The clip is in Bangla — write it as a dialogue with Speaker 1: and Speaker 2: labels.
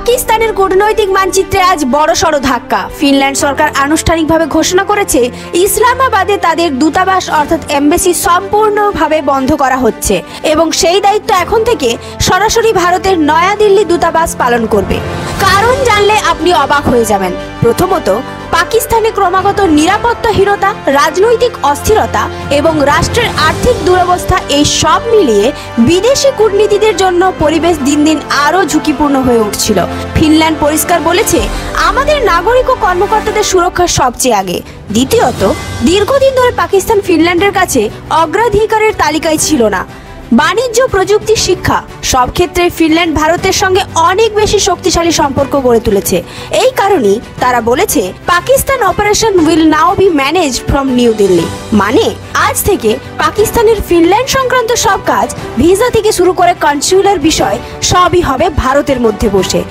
Speaker 1: পাকিস্তানের কূটনৈতিক মানচিত্রে আজ বড়সড় ধাক্কা। ফিনল্যান্ড সরকার আনুষ্ঠানিকভাবে ঘোষণা করেছে ইসলামাবাদে তাদের দূতাবাস অর্থাৎ এমবেসি সম্পূর্ণভাবে বন্ধ করা হচ্ছে এবং সেই দায়িত্ব এখন থেকে সরাসরি ভারতের নয়াদিল্লি দূতাবাস পালন করবে। কারণ জানলে আপনি অবাক হয়ে যাবেন। প্রথমত, পাকিস্তানে ক্রমাগত নিরাপত্তাহীনতা, রাজনৈতিক অস্থিরতা এবং রাষ্ট্রের আর্থিক দুরবস্থা এই সব মিলিয়ে বিদেশি কূটনীতিদের জন্য পরিবেশ দিন দিন আরও ঝুঁকিপূর্ণ হয়ে উঠছিল। ফিনল্যান্ড পরিষ্কার বলেছে, আমাদের নাগরিক ও কর্মকর্তাদের সুরক্ষা সবচেয়ে আগে। দ্বিতীয়ত, দীর্ঘদিন ধরে পাকিস্তান ফিনল্যান্ডের কাছে অগ্রাধিকারের তালিকায় ছিল না। বাণিজ্য, প্রযুক্তি, শিক্ষা সব ক্ষেত্রে ফিনল্যান্ড ভারতের সঙ্গে অনেক বেশি শক্তিশালী সম্পর্ক গড়ে তুলেছে। এই কারণেই তারা বলেছে, Pakistan operation will now B managed from new Delhi. মানে আজ থেকে পাকিস্তানের ফিনল্যান্ড সংক্রান্ত সব কাজ, ভিসা থেকে শুরু করে কনস্যুলার বিষয় সবই হবে ভারতের মধ্যে বসে।